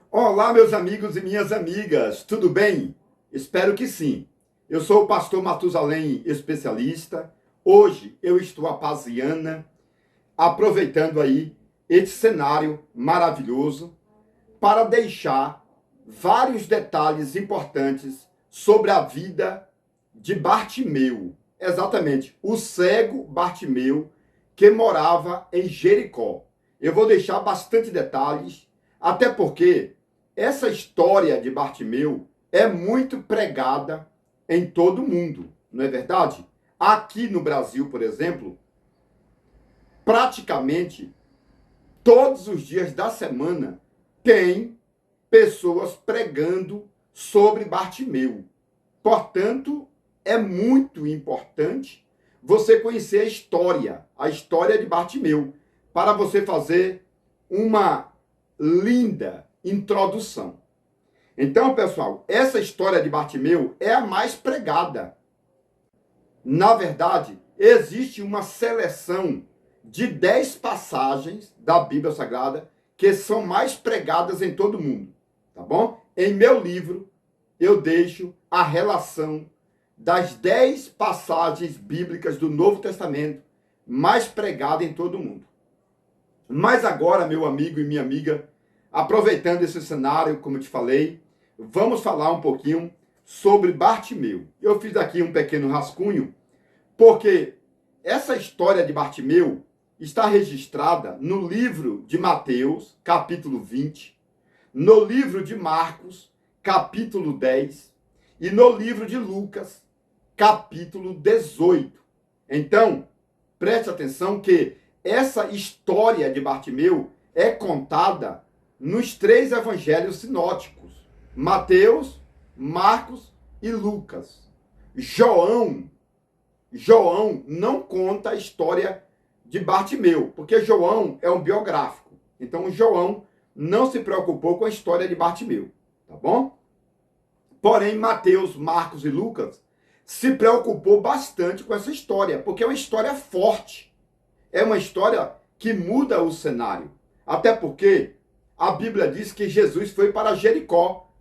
Olá, meus amigos e minhas amigas, tudo bem? Espero que sim. Eu sou o pastor Matusalém, especialista. Hoje eu estou a Paziana, aproveitando aí esse cenário maravilhoso para deixar vários detalhes importantes sobre a vida de Bartimeu. Exatamente, o cego Bartimeu que morava em Jericó. Eu vou deixar bastante detalhes, até porque essa história de Bartimeu é muito pregada em todo o mundo, não é verdade? Aqui no Brasil, por exemplo, praticamente todos os dias da semana tem pessoas pregando sobre Bartimeu. Portanto, é muito importante você conhecer a história de Bartimeu, para você fazer uma linda introdução. Então, pessoal, essa história de Bartimeu é a mais pregada. Na verdade, existe uma seleção de 10 passagens da Bíblia Sagrada que são mais pregadas em todo o mundo, tá bom? Em meu livro, eu deixo a relação das 10 passagens bíblicas do Novo Testamento mais pregada em todo o mundo. Mas agora, meu amigo e minha amiga, aproveitando esse cenário, como eu te falei, vamos falar um pouquinho sobre Bartimeu. Eu fiz aqui um pequeno rascunho, porque essa história de Bartimeu está registrada no livro de Mateus, capítulo 20, no livro de Marcos, capítulo 10, e no livro de Lucas, capítulo 18. Então, preste atenção que essa história de Bartimeu é contada nos 3 evangelhos sinóticos: Mateus, Marcos e Lucas. João não conta a história de Bartimeu, porque João é um biográfico. Então, João não se preocupou com a história de Bartimeu, tá bom? Porém, Mateus, Marcos e Lucas se preocupou bastante com essa história, porque é uma história forte. É uma história que muda o cenário. Até porque a Bíblia diz que Jesus foi para Jericó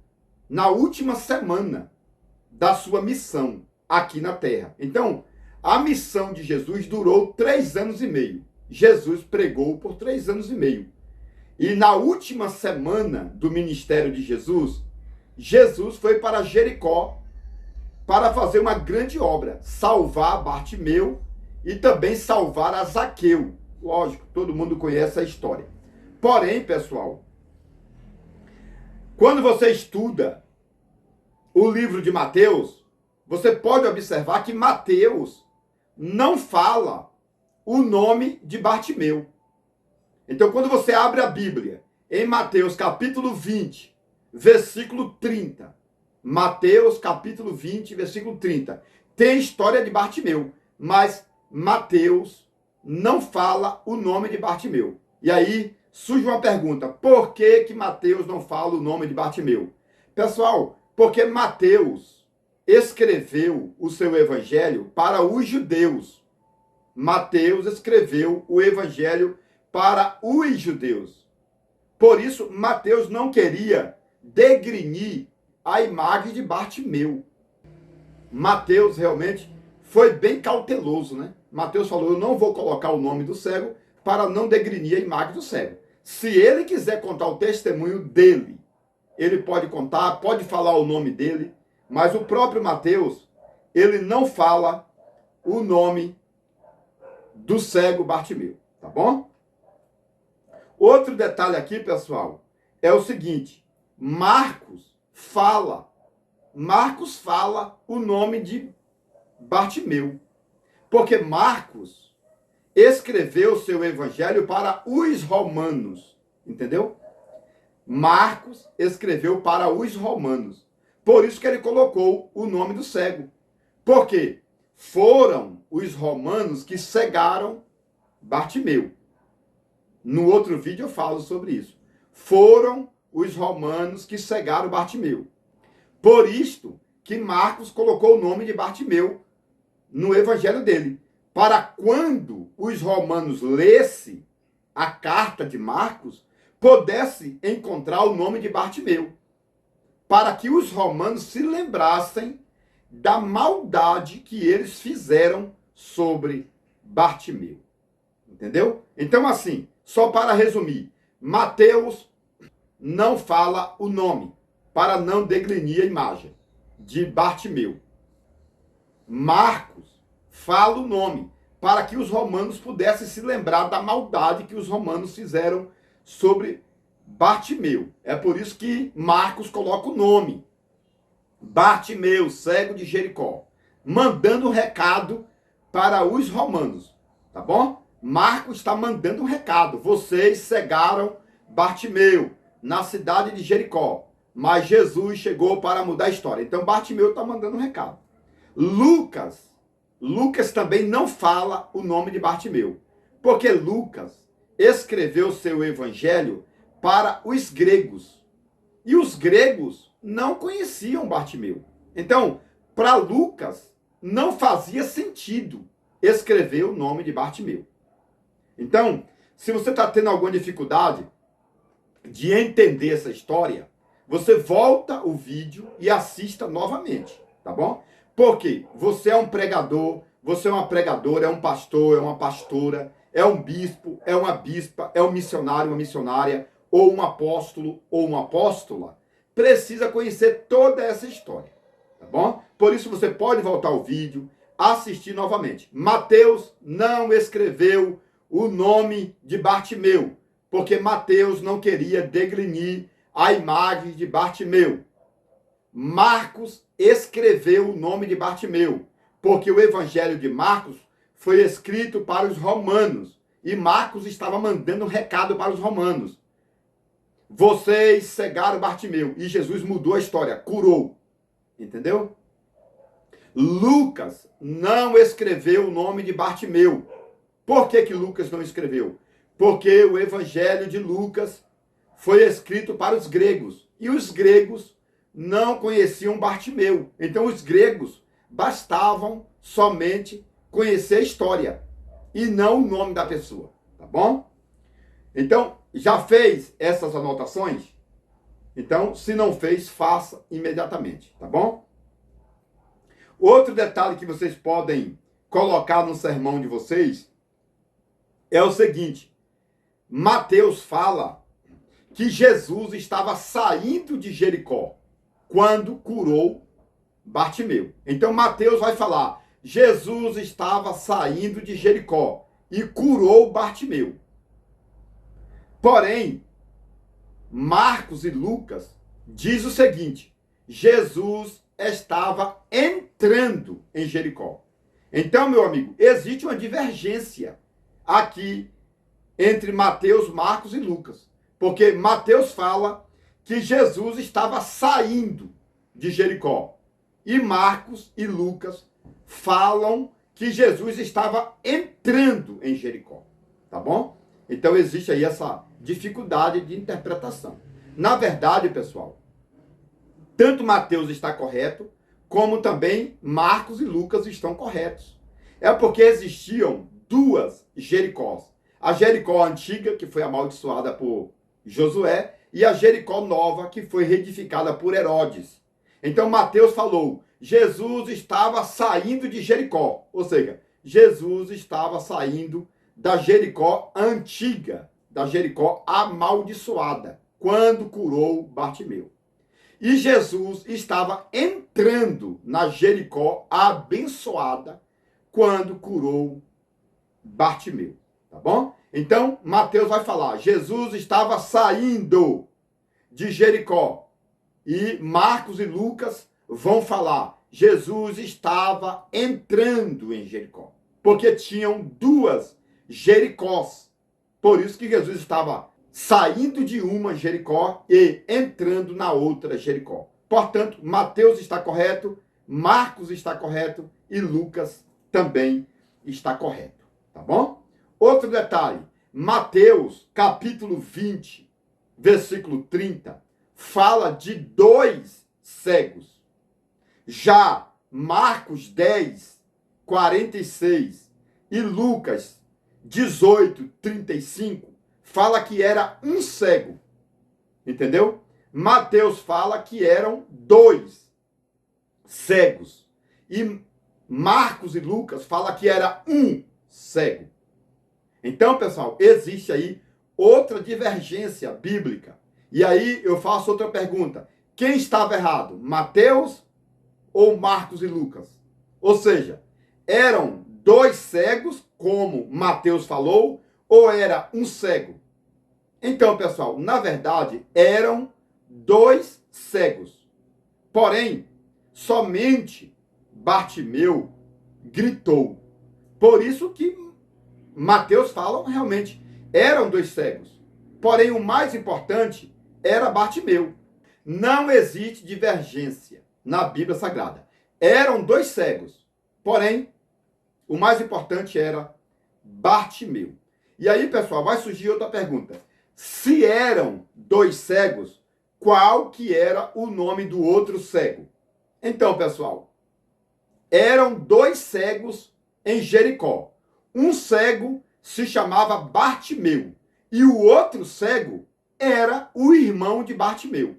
na última semana da sua missão aqui na terra. Então, a missão de Jesus durou 3 anos e meio. Jesus pregou por 3 anos e meio. E na última semana do ministério de Jesus, Jesus foi para Jericó para fazer uma grande obra, salvar Bartimeu e também salvar a Zaqueu. Lógico, todo mundo conhece a história. Porém, pessoal, quando você estuda o livro de Mateus, você pode observar que Mateus não fala o nome de Bartimeu. Então, quando você abre a Bíblia, em Mateus capítulo 20, versículo 30, Mateus capítulo 20, versículo 30, tem a história de Bartimeu, mas Mateus não fala o nome de Bartimeu. E aí surge uma pergunta: por que Mateus não fala o nome de Bartimeu? Pessoal, porque Mateus escreveu o seu evangelho para os judeus. Mateus escreveu o evangelho para os judeus. Por isso, Mateus não queria degrinir a imagem de Bartimeu. Mateus realmente foi bem cauteloso, né? Mateus falou: eu não vou colocar o nome do cego para não degrinir a imagem do cego. Se ele quiser contar o testemunho dele, ele pode contar, pode falar o nome dele, mas o próprio Mateus, ele não fala o nome do cego Bartimeu, tá bom? Outro detalhe aqui, pessoal, é o seguinte: Marcos fala o nome de Bartimeu, porque Marcos escreveu seu evangelho para os romanos, entendeu? Marcos escreveu para os romanos. Por isso que ele colocou o nome do cego. Porque foram os romanos que cegaram Bartimeu. No outro vídeo eu falo sobre isso. Foram os romanos que cegaram Bartimeu. Por isto que Marcos colocou o nome de Bartimeu no evangelho dele. Para quando os romanos lessem a carta de Marcos, pudesse encontrar o nome de Bartimeu, para que os romanos se lembrassem da maldade que eles fizeram sobre Bartimeu. Entendeu? Então, assim, só para resumir, Mateus não fala o nome, para não degrenir a imagem de Bartimeu. Marcos fala o nome, para que os romanos pudessem se lembrar da maldade que os romanos fizeram sobre Bartimeu. É por isso que Marcos coloca o nome. Bartimeu, cego de Jericó, mandando um recado para os romanos, tá bom? Marcos está mandando um recado. Vocês cegaram Bartimeu na cidade de Jericó, mas Jesus chegou para mudar a história. Então Bartimeu está mandando um recado. Lucas também não fala o nome de Bartimeu, porque Lucas escreveu seu evangelho para os gregos. E os gregos não conheciam Bartimeu. Então, para Lucas, não fazia sentido escrever o nome de Bartimeu. Então, se você está tendo alguma dificuldade de entender essa história, você volta o vídeo e assista novamente, tá bom? Porque você é um pregador, você é uma pregadora, é um pastor, é uma pastora, é um bispo, é uma bispa, é um missionário, uma missionária, ou um apóstolo, ou uma apóstola, precisa conhecer toda essa história, tá bom? Por isso você pode voltar o vídeo, assistir novamente. Mateus não escreveu o nome de Bartimeu, porque Mateus não queria degrenir a imagem de Bartimeu. Marcos escreveu o nome de Bartimeu, porque o evangelho de Marcos foi escrito para os romanos, e Marcos estava mandando um recado para os romanos. Vocês cegaram Bartimeu, e Jesus mudou a história, curou. Entendeu? Lucas não escreveu o nome de Bartimeu. Por que Lucas não escreveu? Porque o evangelho de Lucas foi escrito para os gregos. E os gregos não conheciam Bartimeu. Então os gregos bastavam somente conhecer a história e não o nome da pessoa. Tá bom? Então, já fez essas anotações? Então, se não fez, faça imediatamente. Tá bom? Outro detalhe que vocês podem colocar no sermão de vocês é o seguinte: Mateus fala que Jesus estava saindo de Jericó quando curou Bartimeu. Então Mateus vai falar: Jesus estava saindo de Jericó e curou Bartimeu. Porém, Marcos e Lucas diz o seguinte: Jesus estava entrando em Jericó. Então, meu amigo, existe uma divergência aqui entre Mateus, Marcos e Lucas. Porque Mateus fala que Jesus estava saindo de Jericó. E Marcos e Lucas falam que Jesus estava entrando em Jericó. Tá bom? Então existe aí essa dificuldade de interpretação. Na verdade, pessoal, tanto Mateus está correto, como também Marcos e Lucas estão corretos. É porque existiam duas Jericós. A Jericó antiga, que foi amaldiçoada por Josué, e a Jericó nova, que foi reedificada por Herodes. Então Mateus falou: Jesus estava saindo de Jericó. Ou seja, Jesus estava saindo da Jericó antiga, da Jericó amaldiçoada, quando curou Bartimeu. E Jesus estava entrando na Jericó abençoada, quando curou Bartimeu. Tá bom? Então, Mateus vai falar: Jesus estava saindo de Jericó. E Marcos e Lucas vão falar: Jesus estava entrando em Jericó. Porque tinham duas Jericós. Por isso que Jesus estava saindo de uma Jericó e entrando na outra Jericó. Portanto, Mateus está correto, Marcos está correto e Lucas também está correto. Tá bom? Outro detalhe, Mateus, capítulo 20, versículo 30, fala de dois cegos. Já Marcos 10, 46 e Lucas 18, 35 fala que era um cego. Entendeu? Mateus fala que eram 2 cegos. E Marcos e Lucas fala que era um cego. Então, pessoal, existe aí outra divergência bíblica. E aí eu faço outra pergunta. Quem estava errado? Mateus ou Marcos e Lucas? Ou seja, eram 2 cegos, como Mateus falou, ou era um cego? Então, pessoal, na verdade, eram 2 cegos. Porém, somente Bartimeu gritou. Por isso que Mateus fala, realmente, eram 2 cegos. Porém, o mais importante era Bartimeu. Não existe divergência na Bíblia Sagrada. Eram 2 cegos. Porém, o mais importante era Bartimeu. E aí, pessoal, vai surgir outra pergunta. Se eram 2 cegos, qual que era o nome do outro cego? Então, pessoal, eram 2 cegos em Jericó. Um cego se chamava Bartimeu e o outro cego era o irmão de Bartimeu.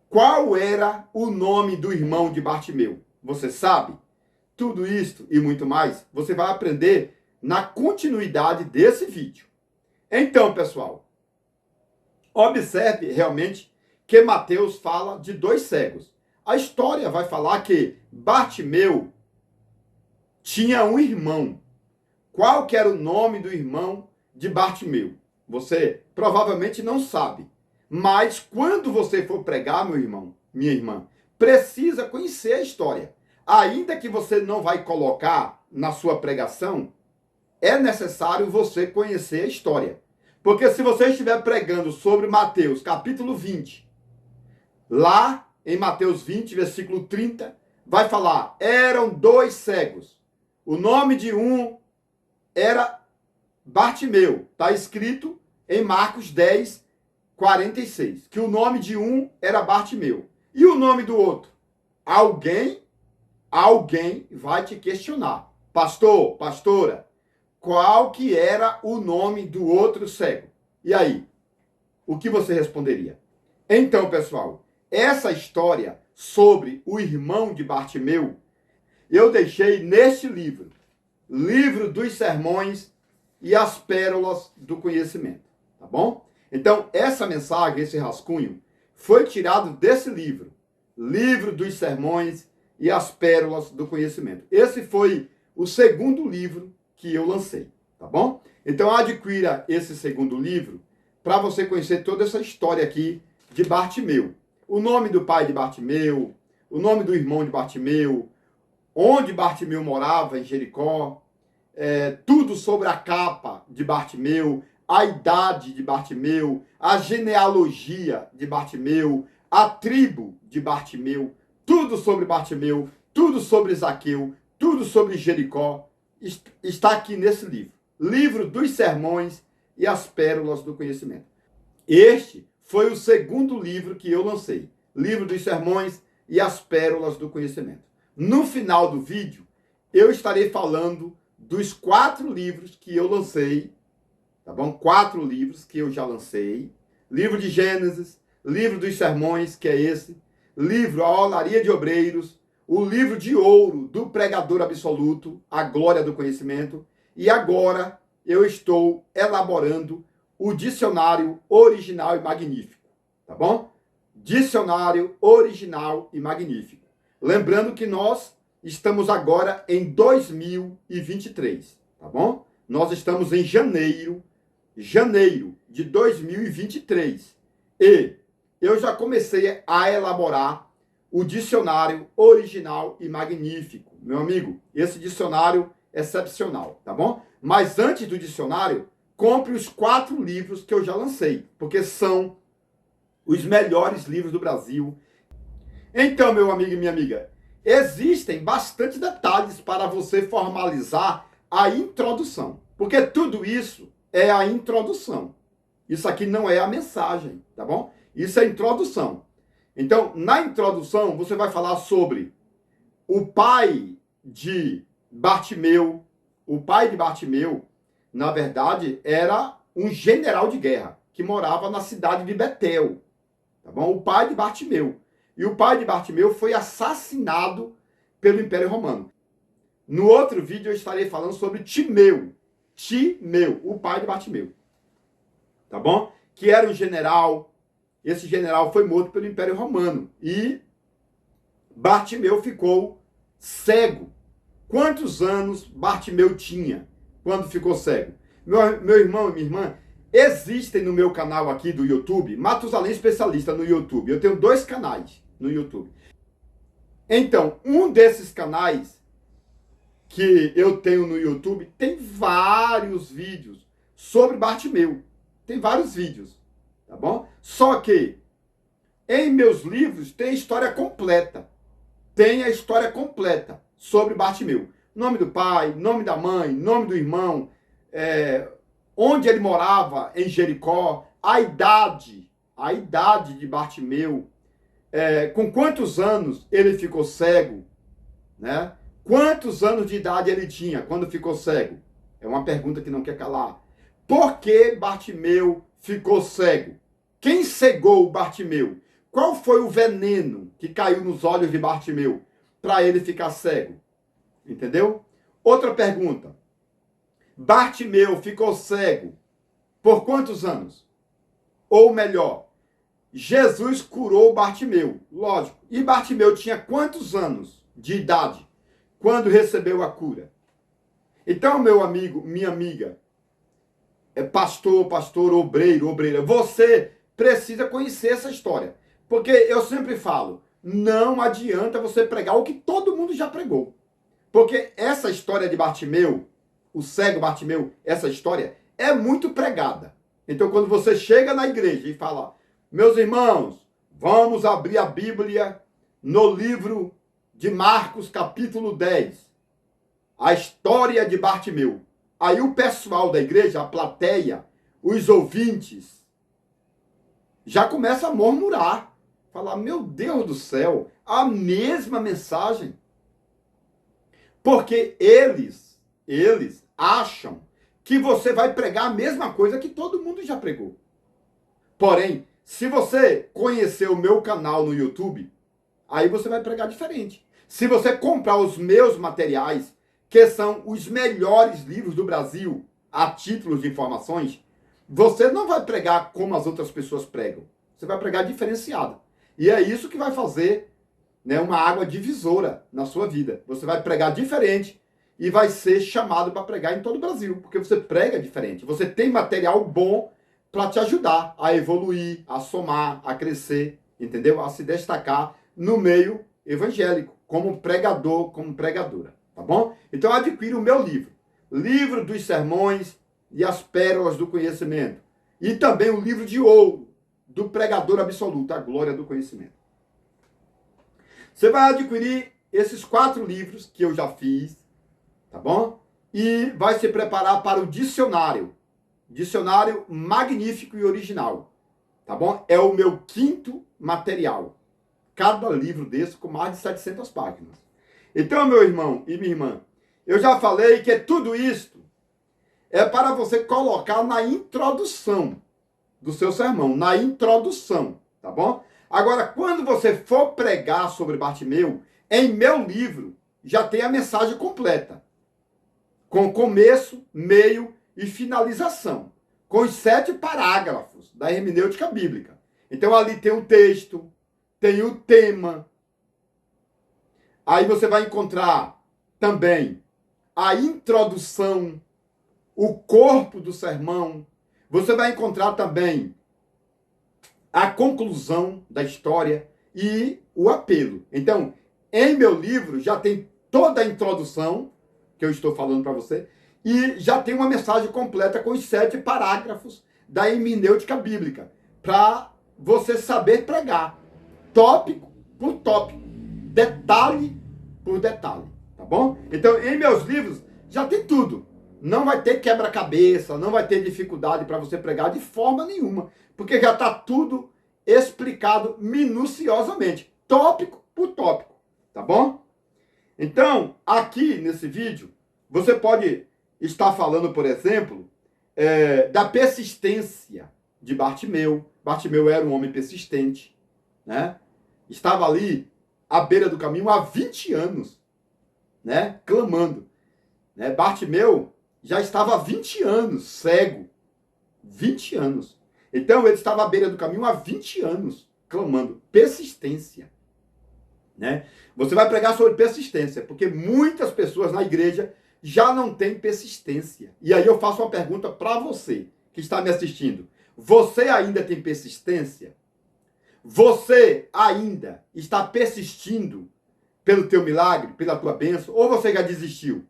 Qual era o nome do irmão de Bartimeu? Você sabe? Tudo isso e muito mais você vai aprender na continuidade desse vídeo. Então, pessoal, observe realmente que Mateus fala de 2 cegos. A história vai falar que Bartimeu tinha um irmão. Qual que era o nome do irmão de Bartimeu? Você provavelmente não sabe. Mas quando você for pregar, meu irmão, minha irmã, precisa conhecer a história. Ainda que você não vai colocar na sua pregação, é necessário você conhecer a história. Porque se você estiver pregando sobre Mateus, capítulo 20, lá em Mateus 20, versículo 30, vai falar, eram 2 cegos. O nome de um era Bartimeu. Está escrito em Marcos 10, 46, que o nome de um era Bartimeu. E o nome do outro? Alguém vai te questionar. Pastor, pastora, qual que era o nome do outro cego? E aí? O que você responderia? Então, pessoal, essa história sobre o irmão de Bartimeu, eu deixei neste livro, Livro dos Sermões e as Pérolas do Conhecimento, tá bom? Então, essa mensagem, esse rascunho, foi tirado desse livro, Livro dos Sermões e as Pérolas do Conhecimento. Esse foi o segundo livro que eu lancei, tá bom? Então, adquira esse segundo livro para você conhecer toda essa história aqui de Bartimeu. O nome do pai de Bartimeu, o nome do irmão de Bartimeu, onde Bartimeu morava, em Jericó, tudo sobre a capa de Bartimeu, a idade de Bartimeu, a genealogia de Bartimeu, a tribo de Bartimeu, tudo sobre Bartimeu, tudo sobre Zaqueu, tudo sobre Jericó, está aqui nesse livro. Livro dos Sermões e as Pérolas do Conhecimento. Este foi o segundo livro que eu lancei. Livro dos Sermões e as Pérolas do Conhecimento. No final do vídeo, eu estarei falando dos 4 livros que eu lancei, tá bom? 4 livros que eu já lancei. Livro de Gênesis, livro dos Sermões, que é esse. Livro A Olaria de Obreiros, o livro de ouro do pregador absoluto, A Glória do Conhecimento. E agora eu estou elaborando o dicionário original e magnífico, tá bom? Dicionário original e magnífico. Lembrando que nós estamos agora em 2023, tá bom? Nós estamos em janeiro de 2023. E eu já comecei a elaborar o dicionário original e magnífico. Meu amigo, esse dicionário é excepcional, tá bom? Mas antes do dicionário, compre os 4 livros que eu já lancei, porque são os melhores livros do Brasil. Então, meu amigo e minha amiga, existem bastante detalhes para você formalizar a introdução, porque tudo isso é a introdução. Isso aqui não é a mensagem, tá bom? Isso é a introdução. Então, na introdução, você vai falar sobre o pai de Bartimeu. O pai de Bartimeu, na verdade, era um general de guerra que morava na cidade de Betel, tá bom? O pai de Bartimeu. E o pai de Bartimeu foi assassinado pelo Império Romano. No outro vídeo eu estarei falando sobre Timeu, o pai de Bartimeu, tá bom? Que era um general. Esse general foi morto pelo Império Romano e Bartimeu ficou cego. Quantos anos Bartimeu tinha quando ficou cego? Meu irmão e minha irmã, existem no meu canal aqui do YouTube, Matusalém Especialista no YouTube. Eu tenho 2 canais no YouTube. Então, um desses canais que eu tenho no YouTube tem vários vídeos sobre Bartimeu. Tem vários vídeos, tá bom? Só que em meus livros tem a história completa. Tem a história completa sobre Bartimeu. Nome do pai, nome da mãe, nome do irmão, onde ele morava em Jericó, a idade de Bartimeu, com quantos anos ele ficou cego, né? Quantos anos de idade ele tinha quando ficou cego? É uma pergunta que não quer calar. Por que Bartimeu ficou cego? Quem cegou Bartimeu? Qual foi o veneno que caiu nos olhos de Bartimeu para ele ficar cego? Entendeu? Outra pergunta. Bartimeu ficou cego por quantos anos? Ou melhor, Jesus curou Bartimeu, lógico. E Bartimeu tinha quantos anos de idade quando recebeu a cura? Então, meu amigo, minha amiga, pastor, obreiro, obreira, você precisa conhecer essa história. Porque eu sempre falo, não adianta você pregar o que todo mundo já pregou. Porque essa história de Bartimeu, o cego Bartimeu, essa história é muito pregada. Então, quando você chega na igreja e fala, meus irmãos, vamos abrir a Bíblia no livro de Marcos, capítulo 10, a história de Bartimeu. Aí o pessoal da igreja, a plateia, os ouvintes, já começa a murmurar. Falar, meu Deus do céu, a mesma mensagem. Porque eles acham que você vai pregar a mesma coisa que todo mundo já pregou. Porém, se você conhecer o meu canal no YouTube, aí você vai pregar diferente. Se você comprar os meus materiais, que são os melhores livros do Brasil, a títulos de informações, você não vai pregar como as outras pessoas pregam. Você vai pregar diferenciado. E é isso que vai fazer, né, uma água divisora na sua vida. Você vai pregar diferente e vai ser chamado para pregar em todo o Brasil, porque você prega diferente. Você tem material bom para te ajudar a evoluir, a somar, a crescer, entendeu? A se destacar no meio evangélico, como pregador, como pregadora, tá bom? Então adquira o meu livro, Livro dos Sermões e as Pérolas do Conhecimento, e também o livro de ouro do Pregador Absoluto, a Glória do Conhecimento. Você vai adquirir esses 4 livros que eu já fiz, tá bom? E vai se preparar para o dicionário magnífico e original, tá bom? É o meu 5º material. Cada livro desse com mais de 700 páginas. Então, meu irmão e minha irmã, eu já falei que tudo isto é para você colocar na introdução do seu sermão, na introdução, tá bom? Agora, quando você for pregar sobre Bartimeu, em meu livro já tem a mensagem completa, com começo, meio e finalização, com os 7 parágrafos da hermenêutica bíblica. Então, ali tem o texto, tem o tema. Aí você vai encontrar também a introdução, o corpo do sermão. Você vai encontrar também a conclusão da história e o apelo. Então, em meu livro já tem toda a introdução que eu estou falando para você e já tem uma mensagem completa com os 7 parágrafos da hermenêutica bíblica para você saber pregar, tópico por tópico, detalhe por detalhe, tá bom? Então, em meus livros já tem tudo. Não vai ter quebra-cabeça, não vai ter dificuldade para você pregar de forma nenhuma, porque já está tudo explicado minuciosamente, tópico por tópico, tá bom? Então, aqui nesse vídeo, você pode estar falando, por exemplo, da persistência de Bartimeu. Bartimeu era um homem persistente, né? Estava ali à beira do caminho há 20 anos, né? Clamando. Né? Bartimeu já estava há 20 anos cego. 20 anos. Então ele estava à beira do caminho há 20 anos, clamando. Persistência. Né? Você vai pregar sobre persistência, porque muitas pessoas na igreja já não têm persistência. E aí eu faço uma pergunta para você que está me assistindo. Você ainda tem persistência? Você ainda está persistindo pelo teu milagre, pela tua bênção, ou você já desistiu?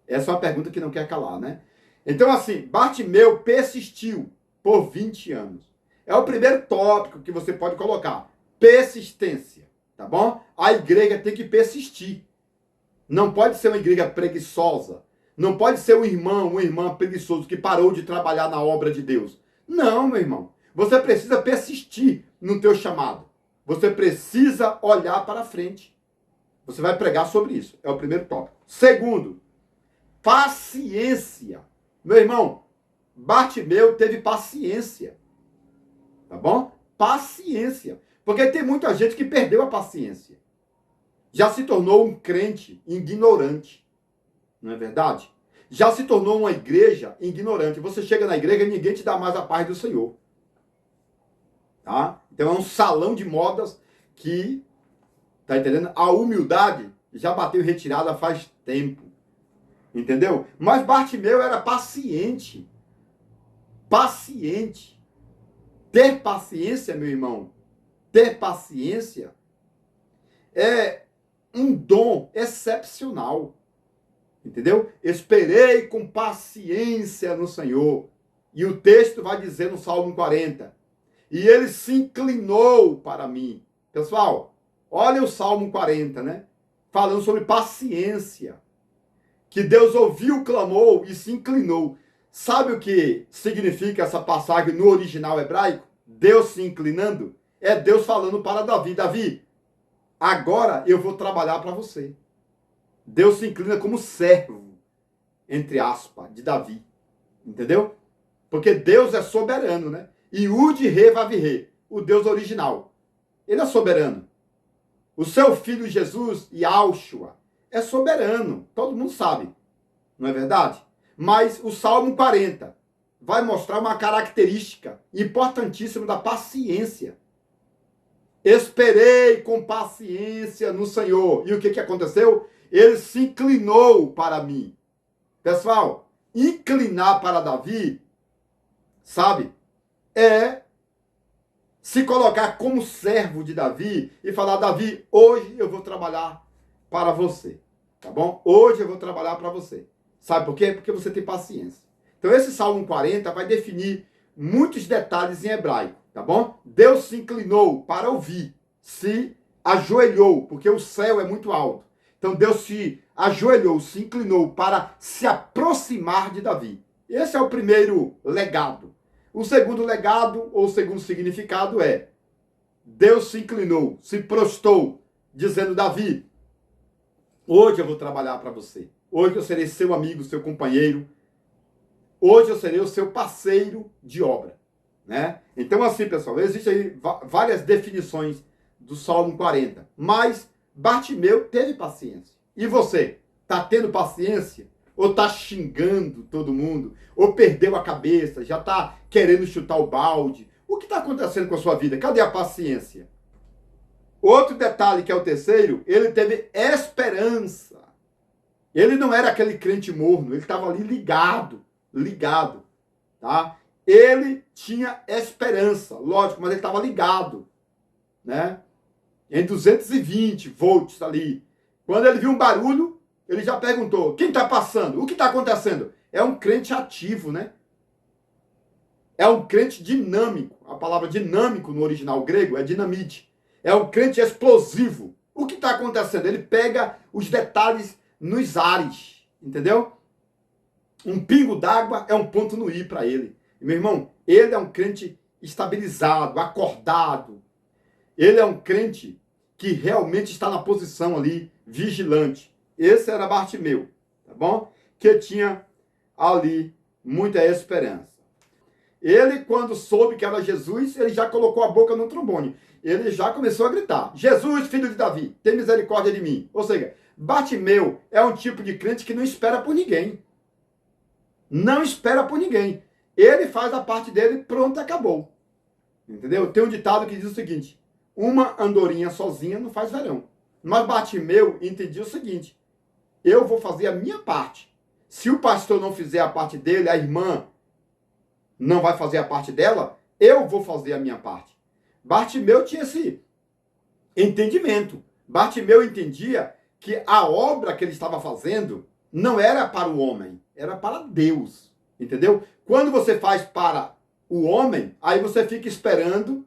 Essa é uma pergunta que não quer calar, né? Então, assim, Bartimeu persistiu por 20 anos. É o primeiro tópico que você pode colocar. Persistência, tá bom? A igreja tem que persistir. Não pode ser uma igreja preguiçosa. Não pode ser um irmão, uma irmã preguiçoso que parou de trabalhar na obra de Deus. Não, meu irmão. Você precisa persistir no teu chamado. Você precisa olhar para frente. Você vai pregar sobre isso. É o primeiro tópico. Segundo, paciência. Meu irmão, Bartimeu teve paciência. Tá bom? Paciência. Porque tem muita gente que perdeu a paciência. Já se tornou um crente ignorante. Não é verdade? Já se tornou uma igreja ignorante. Você chega na igreja e ninguém te dá mais a paz do Senhor. Tá? Então é um salão de modas que, tá entendendo? A humildade já bateu retirada faz tempo. Entendeu? Mas Bartimeu era paciente. Paciente. Ter paciência, meu irmão, ter paciência é um dom excepcional. Entendeu? Esperei com paciência no Senhor. E o texto vai dizer no Salmo 40. E ele se inclinou para mim. Pessoal, olha o Salmo 40, né? Falando sobre paciência. Que Deus ouviu, clamou e se inclinou. Sabe o que significa essa passagem no original hebraico? Deus se inclinando? É Deus falando para Davi. Davi, agora eu vou trabalhar para você. Deus se inclina como servo, entre aspas, de Davi. Entendeu? Porque Deus é soberano, né? E Yud-Re Vav-Re, o Deus original. Ele é soberano. O seu filho Jesus, Yahshua, é soberano. Todo mundo sabe. Não é verdade? Mas o Salmo 40 vai mostrar uma característica importantíssima da paciência. Esperei com paciência no Senhor. E o que aconteceu? Ele se inclinou para mim. Pessoal, inclinar para Davi, sabe, é se colocar como servo de Davi e falar, Davi, hoje eu vou trabalhar para você. Tá bom? Hoje eu vou trabalhar para você. Sabe por quê? Porque você tem paciência. Então esse Salmo 40 vai definir muitos detalhes em hebraico, tá bom? Deus se inclinou para ouvir, se ajoelhou, porque o céu é muito alto. Então Deus se ajoelhou, se inclinou para se aproximar de Davi. Esse é o primeiro legado. O segundo legado, ou segundo significado é, Deus se inclinou, se prostou, dizendo, Davi, hoje eu vou trabalhar para você. Hoje eu serei seu amigo, seu companheiro. Hoje eu serei o seu parceiro de obra. Né? Então, assim, pessoal, existem aí várias definições do Salmo 40. Mas Bartimeu teve paciência. E você? Está tendo paciência? Ou está xingando todo mundo? Ou perdeu a cabeça? Já está querendo chutar o balde? O que está acontecendo com a sua vida? Cadê a paciência? Outro detalhe, que é o terceiro, ele teve esperança. Ele não era aquele crente morno, ele estava ali ligado, tá? Ele tinha esperança, lógico, mas ele estava ligado, né? Em 220 volts ali. Quando ele viu um barulho, ele já perguntou, quem está passando? O que está acontecendo? É um crente ativo, né? É um crente dinâmico. A palavra dinâmico no original grego é dinamite. É um crente explosivo. O que está acontecendo? Ele pega os detalhes nos ares, entendeu? Um pingo d'água é um ponto no i para ele. E, meu irmão, ele é um crente estabilizado, acordado. Ele é um crente que realmente está na posição ali, vigilante. Esse era Bartimeu, tá bom? Que tinha ali muita esperança. Ele, quando soube que era Jesus, ele já colocou a boca no trombone. Ele já começou a gritar: Jesus, filho de Davi, tem misericórdia de mim. Ou seja, Bartimeu é um tipo de crente que não espera por ninguém. Não espera por ninguém. Ele faz a parte dele, pronto, acabou. Entendeu? Tem um ditado que diz o seguinte: uma andorinha sozinha não faz verão. Mas Bartimeu entendia o seguinte: eu vou fazer a minha parte. Se o pastor não fizer a parte dele, a irmã não vai fazer a parte dela, eu vou fazer a minha parte. Bartimeu tinha esse entendimento. Bartimeu entendia que a obra que ele estava fazendo não era para o homem, era para Deus. Entendeu? Quando você faz para o homem, aí você fica esperando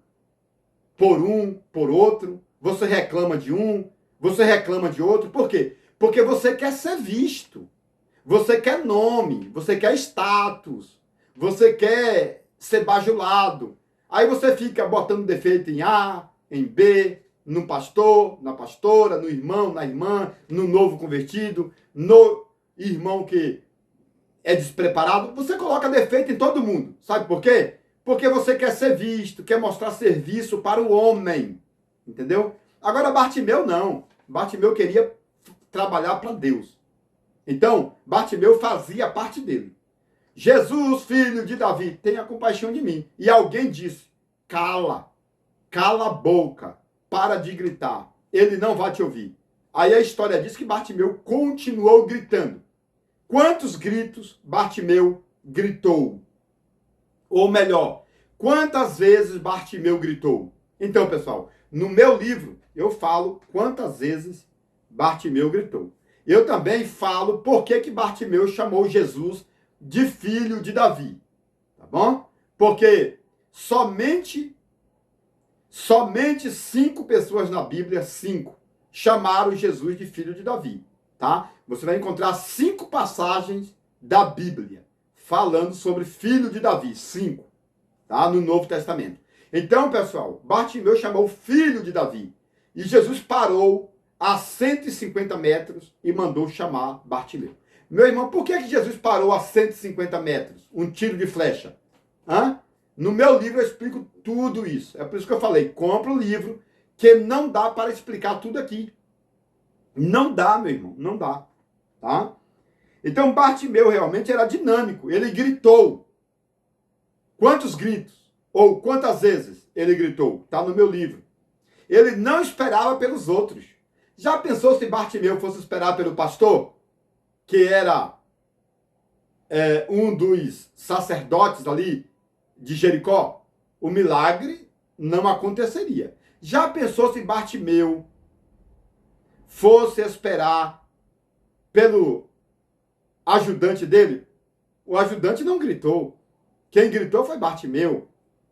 por um, por outro, você reclama de um, você reclama de outro. Por quê? Porque você quer ser visto, você quer nome, você quer status, você quer ser bajulado. Aí você fica botando defeito em A, em B, no pastor, na pastora, no irmão, na irmã, no novo convertido, no irmão que é despreparado. Você coloca defeito em todo mundo. Sabe por quê? Porque você quer ser visto, quer mostrar serviço para o homem. Entendeu? Agora Bartimeu não. Bartimeu queria trabalhar para Deus. Então, Bartimeu fazia a parte dele. Jesus, filho de Davi, tenha compaixão de mim. E alguém disse: cala a boca, para de gritar, ele não vai te ouvir. Aí a história diz que Bartimeu continuou gritando. Quantos gritos Bartimeu gritou? Ou melhor, quantas vezes Bartimeu gritou? Então, pessoal, no meu livro eu falo quantas vezes Bartimeu gritou. Eu também falo por que Bartimeu chamou Jesus de filho de Davi. Tá bom? Porque somente 5 pessoas na Bíblia, 5, chamaram Jesus de filho de Davi. Tá? Você vai encontrar 5 passagens da Bíblia falando sobre filho de Davi. 5. Tá? No Novo Testamento. Então, pessoal, Bartimeu chamou filho de Davi. E Jesus parou a 150 metros e mandou chamar Bartimeu. Meu irmão, por que Jesus parou a 150 metros? Um tiro de flecha. Hã? No meu livro eu explico tudo isso. É por isso que eu falei, compra o livro, que não dá para explicar tudo aqui. Não dá, meu irmão, não dá. Tá? Então Bartimeu realmente era dinâmico. Ele gritou. Quantos gritos? Ou quantas vezes ele gritou? Está no meu livro. Ele não esperava pelos outros. Já pensou se Bartimeu fosse esperar pelo pastor? Que era um dos sacerdotes ali de Jericó? O milagre não aconteceria. Já pensou se Bartimeu fosse esperar pelo ajudante dele? O ajudante não gritou. Quem gritou foi Bartimeu.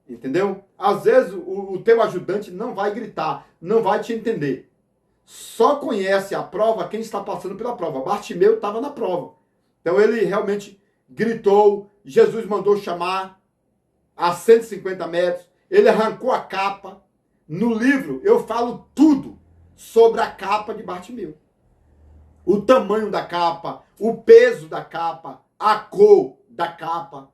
Entendeu? Às vezes o teu ajudante não vai gritar, não vai te entender. Só conhece a prova quem está passando pela prova. Bartimeu estava na prova. Então ele realmente gritou. Jesus mandou chamar a 150 metros. Ele arrancou a capa. No livro eu falo tudo sobre a capa de Bartimeu. O tamanho da capa, o peso da capa, a cor da capa.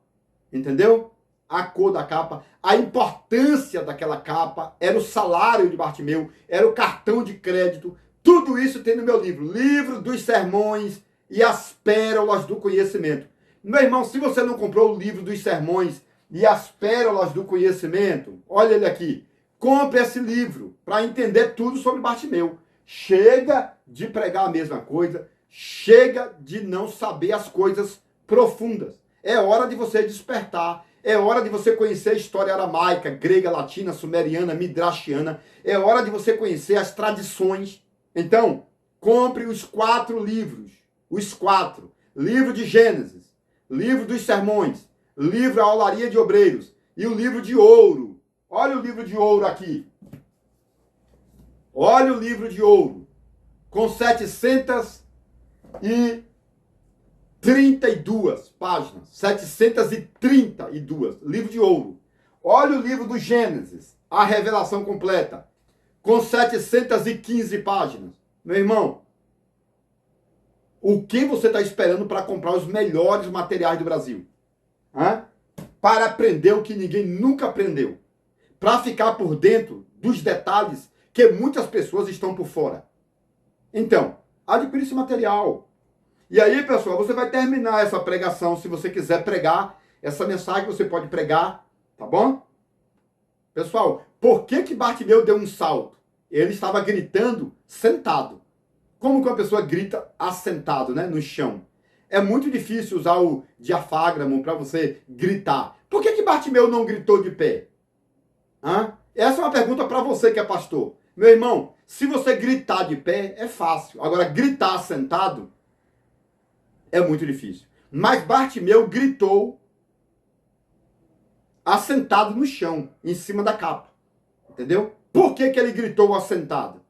Entendeu? A cor da capa, a importância daquela capa, era o salário de Bartimeu, era o cartão de crédito, tudo isso tem no meu livro, Livro dos Sermões e as Pérolas do Conhecimento. Meu irmão, se você não comprou o Livro dos Sermões e as Pérolas do Conhecimento, olha ele aqui, compre esse livro para entender tudo sobre Bartimeu. Chega de pregar a mesma coisa, chega de não saber as coisas profundas. É hora de você despertar. É hora de você conhecer a história aramaica, grega, latina, sumeriana, midrashiana. É hora de você conhecer as tradições. Então, compre os 4 livros. Os 4. Livro de Gênesis, livro dos Sermões, livro A Olaria de Obreiros e o livro de ouro. Olha o livro de ouro aqui. Olha o livro de ouro. Com 732 páginas, 732, livro de ouro. Olha o livro do Gênesis, a revelação completa, com 715 páginas. Meu irmão, o que você está esperando para comprar os melhores materiais do Brasil? Hã? Para aprender o que ninguém nunca aprendeu. Para ficar por dentro dos detalhes que muitas pessoas estão por fora. Então, adquira esse material. E aí, pessoal, você vai terminar essa pregação. Se você quiser pregar essa mensagem, você pode pregar, tá bom? Pessoal, por que Bartimeu deu um salto? Ele estava gritando sentado. Como que uma pessoa grita assentado, né, no chão? É muito difícil usar o diafragma para você gritar. Por que Bartimeu não gritou de pé? Hã? Essa é uma pergunta para você que é pastor. Meu irmão, se você gritar de pé, é fácil. Agora, gritar sentado é muito difícil. Mas Bartimeu gritou assentado no chão, em cima da capa. Entendeu? Por que ele gritou assentado?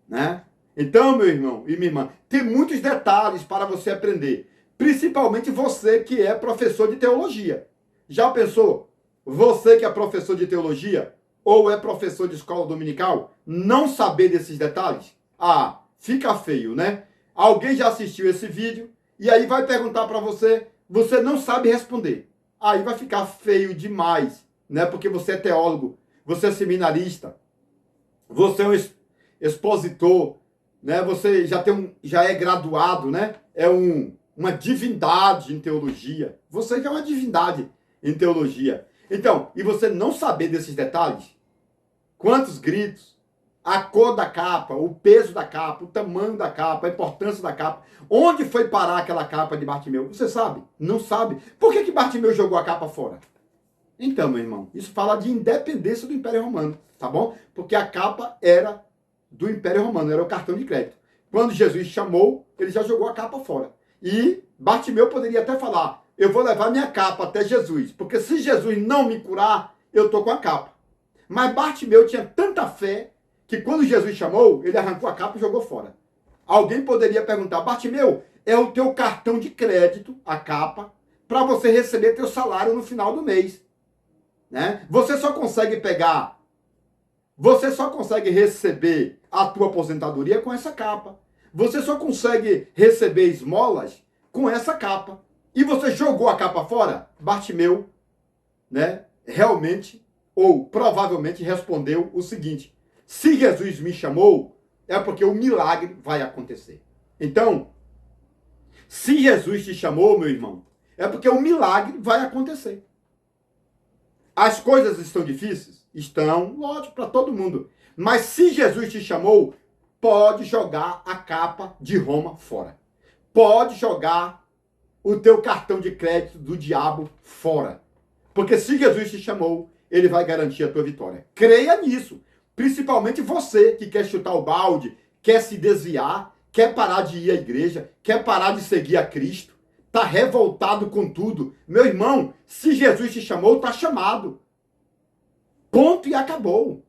Né? Então, meu irmão e minha irmã, tem muitos detalhes para você aprender. Principalmente você que é professor de teologia. Já pensou? Você que é professor de teologia ou é professor de escola dominical, não saber desses detalhes? Ah, fica feio, né? Alguém já assistiu esse vídeo e aí vai perguntar para você, você não sabe responder. Aí vai ficar feio demais, né? Porque você é teólogo, você é seminarista, você é um expositor, né? Você já é graduado, né? É uma divindade em teologia. Você já é uma divindade em teologia. Então, e você não saber desses detalhes? Quantos gritos, a cor da capa, o peso da capa, o tamanho da capa, a importância da capa. Onde foi parar aquela capa de Bartimeu? Você sabe? Não sabe. Por que Bartimeu jogou a capa fora? Então, meu irmão, isso fala de independência do Império Romano, tá bom? Porque a capa era do Império Romano, era o cartão de crédito. Quando Jesus chamou, ele já jogou a capa fora. E Bartimeu poderia até falar, eu vou levar minha capa até Jesus, porque se Jesus não me curar, eu tô com a capa. Mas Bartimeu tinha tanta fé que quando Jesus chamou, ele arrancou a capa e jogou fora. Alguém poderia perguntar, Bartimeu, é o teu cartão de crédito, a capa, para você receber teu salário no final do mês. Né? Você só consegue receber a tua aposentadoria com essa capa. Você só consegue receber esmolas com essa capa. E você jogou a capa fora? Bartimeu, né, realmente, ou provavelmente respondeu o seguinte, se Jesus me chamou, é porque o milagre vai acontecer. Então, se Jesus te chamou, meu irmão, é porque o milagre vai acontecer. As coisas estão difíceis? Estão, lógico, para todo mundo. Mas se Jesus te chamou, pode jogar a capa de Roma fora. Pode jogar o teu cartão de crédito do diabo fora. Porque se Jesus te chamou, ele vai garantir a tua vitória. Creia nisso. Principalmente você que quer chutar o balde, quer se desviar, quer parar de ir à igreja, quer parar de seguir a Cristo. Está revoltado com tudo. Meu irmão, se Jesus te chamou, está chamado. Ponto e acabou.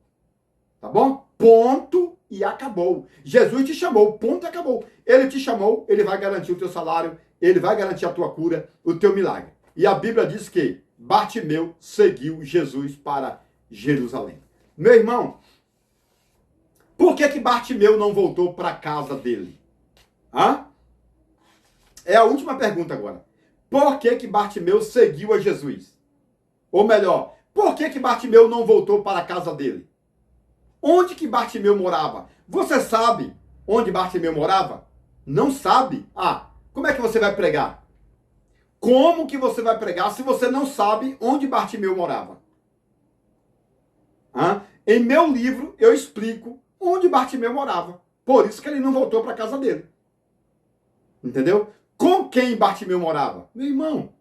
Tá bom? Ponto e acabou. Jesus te chamou, ponto e acabou. Ele te chamou, ele vai garantir o teu salário, ele vai garantir a tua cura, o teu milagre. E a Bíblia diz que Bartimeu seguiu Jesus para Jerusalém. Meu irmão, por que Bartimeu não voltou para a casa dele? Hã? É a última pergunta agora. Por que Bartimeu seguiu a Jesus? Ou melhor, por que Bartimeu não voltou para a casa dele? Onde que Bartimeu morava? Você sabe onde Bartimeu morava? Não sabe? Ah, como é que você vai pregar? Como que você vai pregar se você não sabe onde Bartimeu morava? Em meu livro eu explico onde Bartimeu morava. Por isso que ele não voltou para a casa dele. Entendeu? Com quem Bartimeu morava? Meu irmão,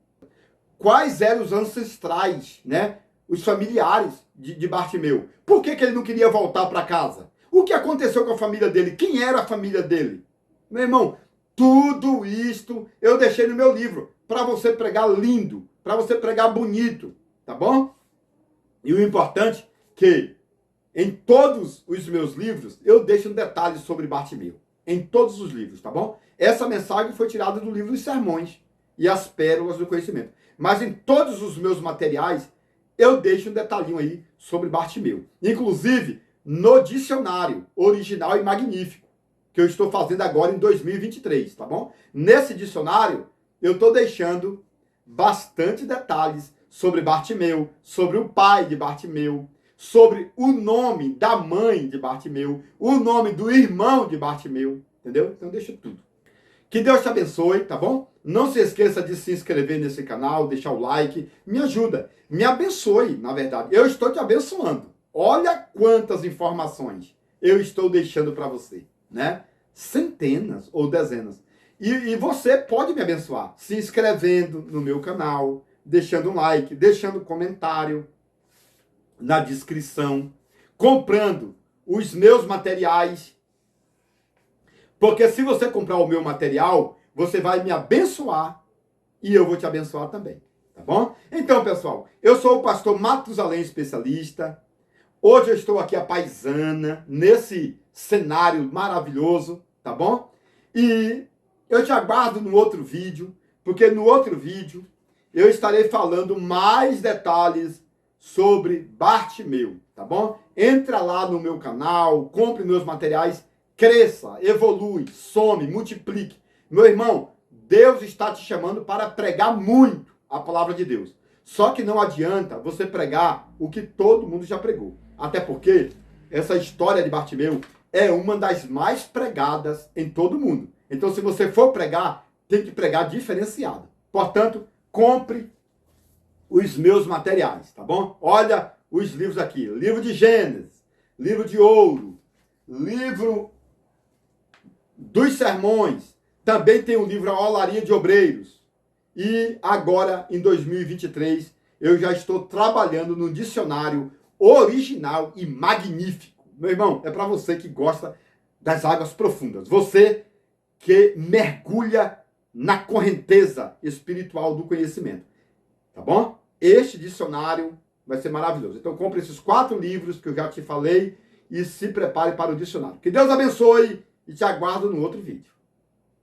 quais eram os ancestrais, né? Os familiares de Bartimeu. Por que ele não queria voltar para casa? O que aconteceu com a família dele? Quem era a família dele? Meu irmão, tudo isto eu deixei no meu livro para você pregar lindo, para você pregar bonito, tá bom? E o importante é que em todos os meus livros eu deixo detalhes sobre Bartimeu. Em todos os livros, tá bom? Essa mensagem foi tirada do livro dos Sermões e as Pérolas do Conhecimento. Mas em todos os meus materiais eu deixo um detalhinho aí sobre Bartimeu. Inclusive no dicionário original e magnífico, que eu estou fazendo agora em 2023, tá bom? Nesse dicionário eu estou deixando bastante detalhes sobre Bartimeu, sobre o pai de Bartimeu, sobre o nome da mãe de Bartimeu, o nome do irmão de Bartimeu, entendeu? Então deixa tudo. Que Deus te abençoe, tá bom? Não se esqueça de se inscrever nesse canal, deixar o like, me ajuda, me abençoe, na verdade. Eu estou te abençoando. Olha quantas informações eu estou deixando para você, né? Centenas ou dezenas. E você pode me abençoar se inscrevendo no meu canal, deixando um like, deixando um comentário na descrição, comprando os meus materiais. Porque se você comprar o meu material, você vai me abençoar e eu vou te abençoar também, tá bom? Então, pessoal, eu sou o pastor Matusalém Especialista. Hoje eu estou aqui a paisana, nesse cenário maravilhoso, tá bom? E eu te aguardo no outro vídeo, porque no outro vídeo eu estarei falando mais detalhes sobre Bartimeu, tá bom? Entra lá no meu canal, compre meus materiais, cresça, evolui, some, multiplique. Meu irmão, Deus está te chamando para pregar muito a palavra de Deus. Só que não adianta você pregar o que todo mundo já pregou. Até porque essa história de Bartimeu é uma das mais pregadas em todo mundo. Então, se você for pregar, tem que pregar diferenciado. Portanto, compre os meus materiais, tá bom? Olha os livros aqui. Livro de Gênesis, livro de Ouro, livro dos Sermões. Também tem o livro A Olaria de Obreiros. E agora, em 2023, eu já estou trabalhando no dicionário original e magnífico. Meu irmão, é para você que gosta das águas profundas. Você que mergulha na correnteza espiritual do conhecimento. Tá bom? Este dicionário vai ser maravilhoso. Então compre esses 4 livros que eu já te falei e se prepare para o dicionário. Que Deus abençoe e te aguardo no outro vídeo.